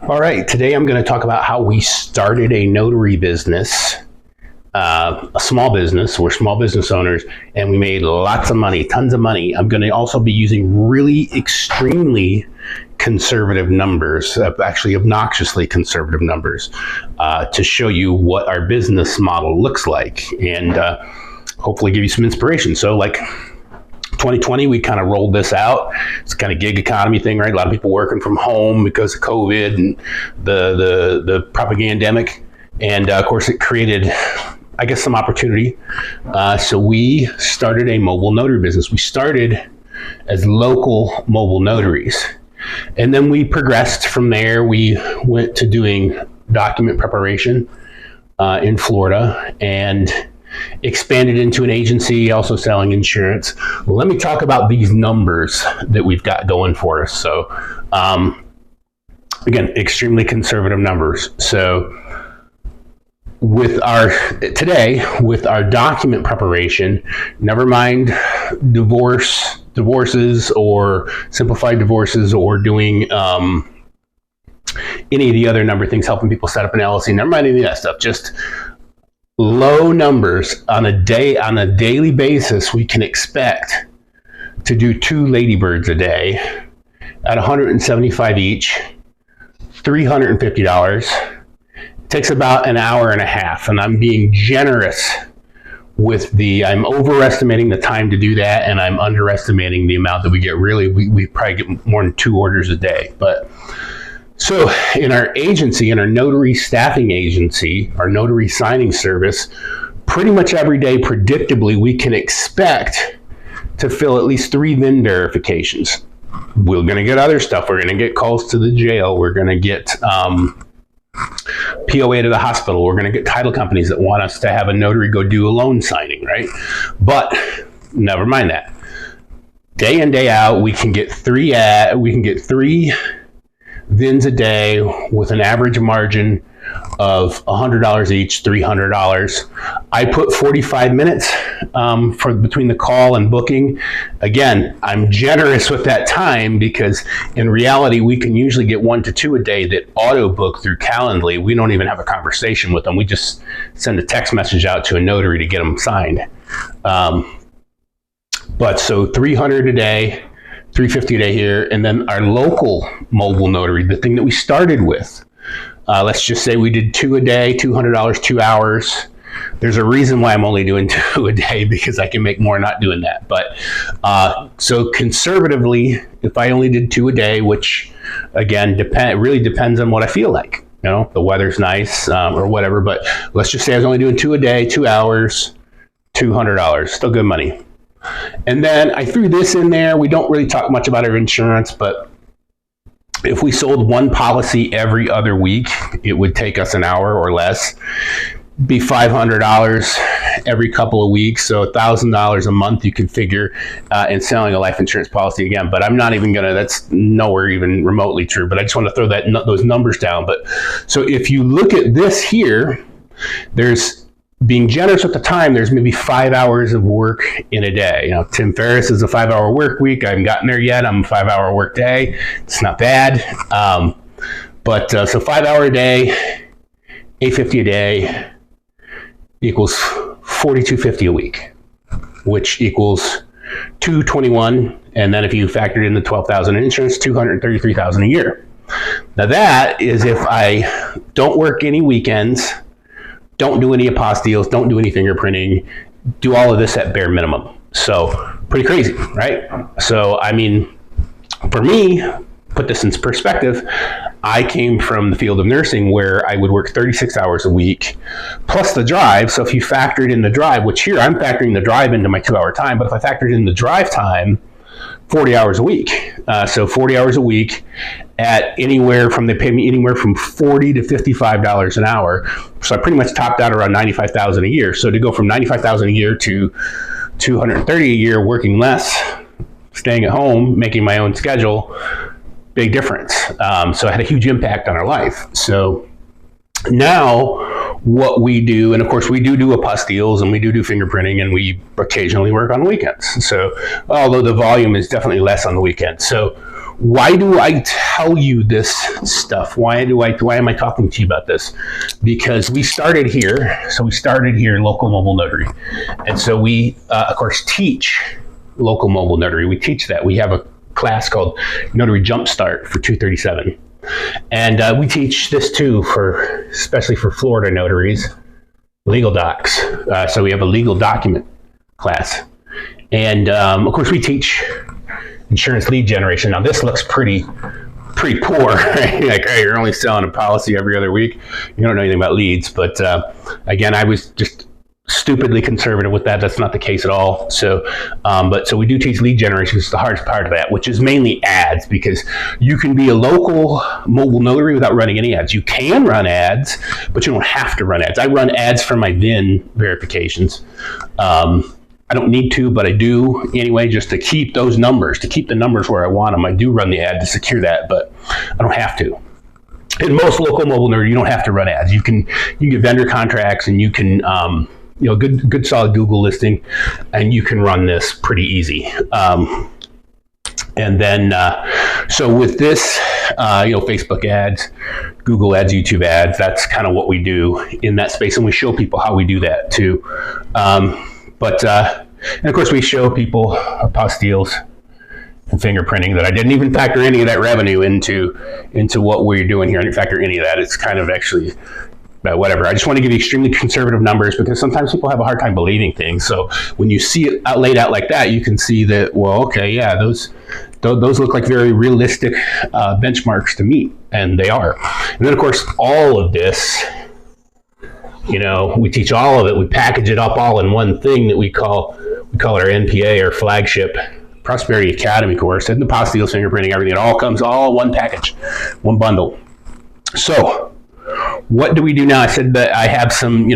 All right, today I'm going to talk about how we started a notary business, a small business. We're small business owners, and we made lots of money, tons of money. I'm going to also be using really extremely conservative numbers, actually obnoxiously conservative numbers, to show you what our business model looks like and hopefully give you some inspiration. So like 2020, we kind of rolled this out. It's kind of gig economy thing, right? A lot of people working from home because of COVID and the propagandemic. And of course, it created, I guess, some opportunity. So we started a mobile notary business. We started as local mobile notaries. And then we progressed from there. We went to doing document preparation in Florida and expanded into an agency, also selling insurance. Well, let me talk about these numbers that we've got going for us. So again, extremely conservative numbers. So with our document preparation, never mind divorces or simplified divorces or doing any of the other number of things, helping people set up an LLC, never mind any of that stuff, just low numbers on a daily basis. We can expect to do 2 ladybirds a day at $175 each, $350. It takes about an hour and a half, and I'm being generous with I'm overestimating the time to do that, and I'm underestimating the amount that we get. Really, we probably get more than 2 orders a day. But so in our agency, in our notary staffing agency, our notary signing service, pretty much every day, predictably, we can expect to fill at least 3 VIN verifications. We're going to get other stuff. We're going to get calls to the jail. We're going to get POA to the hospital. We're going to get title companies that want us to have a notary go do a loan signing, right? But never mind that. Day in, day out, we can get 3 VINs a day with an average margin of $100 each, $300. I put 45 minutes for between the call and booking. Again, I'm generous with that time because in reality, we can usually get 1 to 2 a day that auto book through Calendly. We don't even have a conversation with them. We just send a text message out to a notary to get them signed. But so 300 a day, 350 a day here, and then our local mobile notary, the thing that we started with. Let's just say we did 2 a day, $200, 2 hours. There's a reason why I'm only doing 2 a day because I can make more not doing that. But so conservatively, if I only did 2 a day, which again really depends on what I feel like. You know, the weather's nice or whatever. But let's just say I was only doing 2 a day, 2 hours, $200. Still good money. And then I threw this in there. We don't really talk much about our insurance, but if we sold 1 policy every other week, it would take us an hour or less. Be $500 every couple of weeks, so $1,000 a month you can figure in selling a life insurance policy again. But I'm not even gonna. That's nowhere even remotely true. But I just want to throw those numbers down. But so if you look at this here, there's being generous with the time, there's maybe 5 hours of work in a day. You know, Tim Ferriss is a 5-hour work week. I haven't gotten there yet. I'm a 5-hour work day. It's not bad. So 5 hour a day, $850 a day equals $42.50 a week, which equals $221. And then if you factored in the $12,000 in insurance, $233,000 a year. Now that is if I don't work any weekends, don't do any apostilles, don't do any fingerprinting, do all of this at bare minimum. So pretty crazy, right? So, I mean, for me, put this in perspective, I came from the field of nursing where I would work 36 hours a week plus the drive. So if you factored in the drive, which here I'm factoring the drive into my 2-hour time, but if I factored in the drive time, 40 hours a week. So 40 hours a week at they pay me anywhere from $40 to $55 an hour. So I pretty much topped out around $95,000 a year. So to go from $95,000 a year to $230 a year, working less, staying at home, making my own schedule, big difference. So it had a huge impact on our life. So now what we do, and of course we do apostilles and we do fingerprinting and we occasionally work on weekends. So although the volume is definitely less on the weekends. So why do I tell you this stuff? Why am I talking to you about this? Because we started here. So we started here in local mobile notary. And so we, of course, teach local mobile notary. We teach that. We have a class called Notary Jumpstart for 237. And we teach this too, especially for Florida notaries, legal docs. So we have a legal document class. And of course, we teach insurance lead generation. Now, this looks pretty poor, right? Like, hey, you're only selling a policy every other week. You don't know anything about leads. But again, I was just stupidly conservative with that. That's not the case at all. So, so we do teach lead generation. It's the hardest part of that, which is mainly ads, because you can be a local mobile notary without running any ads. You can run ads, but you don't have to run ads. I run ads for my VIN verifications. I don't need to, but I do anyway, just to keep those numbers, to keep the numbers where I want them. I do run the ad to secure that, but I don't have to. In most local mobile notary, you don't have to run ads. You can get vendor contracts, and you can good solid Google listing, and you can run this pretty easy. And then so with this, Facebook ads, Google ads, YouTube ads, that's kind of what we do in that space, and we show people how we do that too. And of course, we show people apostilles and fingerprinting that I didn't even factor any of that revenue into what we're doing here. I didn't factor any of that. It's kind of actually whatever. I just want to give you extremely conservative numbers, because sometimes people have a hard time believing things. So when you see it laid out like that, you can see that, well, okay, yeah, those look like very realistic benchmarks to meet, and they are. And then, of course, all of this, we teach all of it. We package it up all in one thing that we call it our NPA, or flagship Prosperity Academy course. And the apostilles, fingerprinting, everything, it all comes all one package, one bundle. So what do we do now? I said that I have some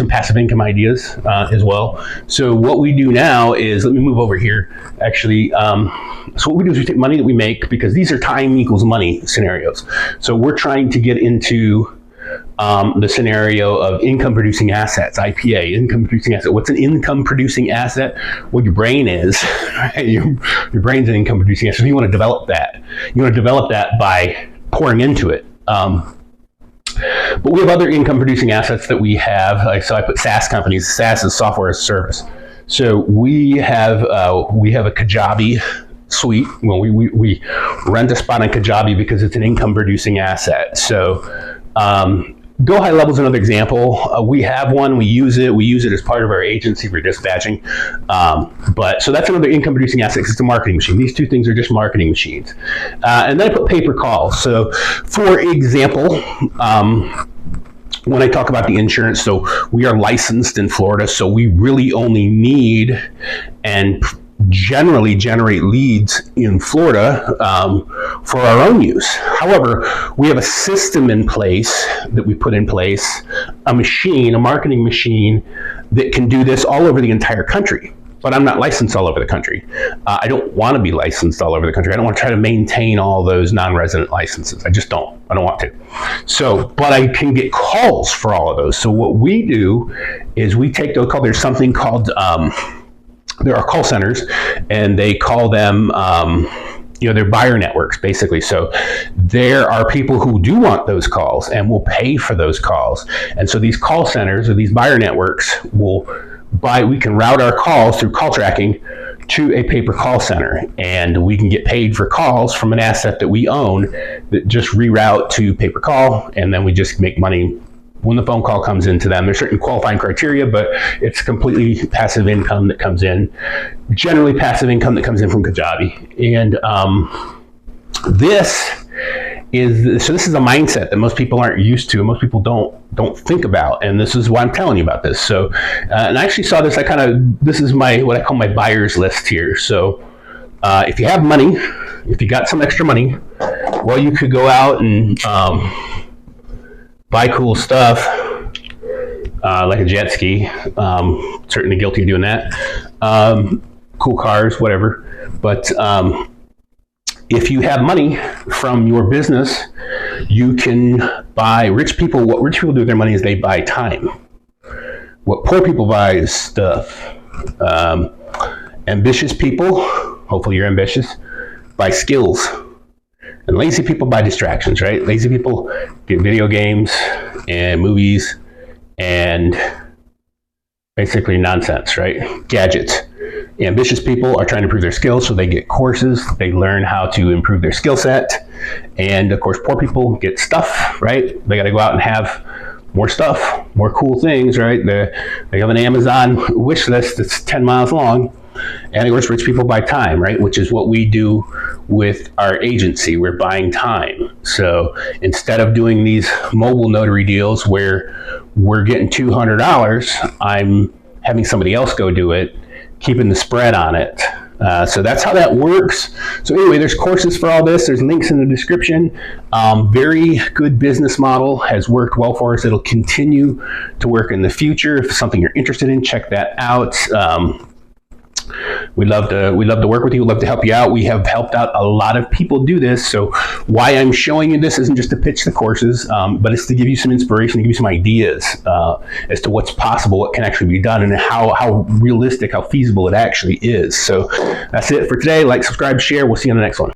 passive income ideas as well. So what we do now is, let me move over here. Actually, so what we do is we take money that we make, because these are time equals money scenarios. So we're trying to get into the scenario of income producing assets, IPA, income producing asset. What's an income producing asset? Well, your brain is, right? Your brain's an income producing asset. So you want to develop that. You want to develop that by pouring into it. But we have other income producing assets that we have. So I put SaaS companies. SaaS is software as a service. So we have a Kajabi suite. Well, we rent a spot on Kajabi because it's an income producing asset. So Go High Level is another example. We have one. We use it. We use it as part of our agency for dispatching. So that's another income producing asset. It's a marketing machine. These two things are just marketing machines. And then I put pay per call. So for example, when I talk about the insurance, so we are licensed in Florida, so we really only need and generally generate leads in Florida for our own use. However, we have a system in place that we put in place, a marketing machine that can do this all over the entire country. But I'm not licensed all over the country. I don't want to be licensed all over the country. I don't want to try to maintain all those non-resident licenses. I just don't. I don't want to. So, but I can get calls for all of those. So what we do is we take those calls. There's something called, there are call centers, and they call them, they're buyer networks, basically. So there are people who do want those calls and will pay for those calls. And so these call centers, or these buyer networks, we can route our calls through call tracking to a pay-per-call center, and we can get paid for calls from an asset that we own that just reroute to pay-per-call, and then we just make money when the phone call comes into them. There's certain qualifying criteria, but it's completely passive income that comes in, generally passive income that comes in from Kajabi. And this is a mindset that most people aren't used to, and most people don't think about, and this is why I'm telling you about this. So, and I actually saw this. This is what I call my buyer's list here. So, if you have money, if you got some extra money, well, you could go out and buy cool stuff, like a jet ski. Certainly guilty of doing that. Cool cars, whatever. But if you have money from your business, you can buy. What rich people do with their money is they buy time. What poor people buy is stuff. Ambitious people, hopefully you're ambitious, buy skills. And lazy people buy distractions, right? Lazy people get video games and movies and basically nonsense, right? Gadgets. Ambitious people are trying to improve their skills, so they get courses. They learn how to improve their skill set. And of course, poor people get stuff, right? They got to go out and have more stuff, more cool things, right? They have an Amazon wish list that's 10 miles long. And of course, rich people buy time, right? Which is what we do with our agency. We're buying time. So instead of doing these mobile notary deals where we're getting $200, I'm having somebody else go do it, keeping the spread on it. So that's how that works. So anyway, there's courses for all this. There's links in the description. Very good business model, has worked well for us. It'll continue to work in the future. If it's something you're interested in, check that out. We'd love to work with you. We'd love to help you out. We have helped out a lot of people do this. So why I'm showing you this isn't just to pitch the courses, but it's to give you some inspiration, to give you some ideas as to what's possible, what can actually be done, and how realistic, how feasible it actually is. So that's it for today. Like, subscribe, share. We'll see you on the next one.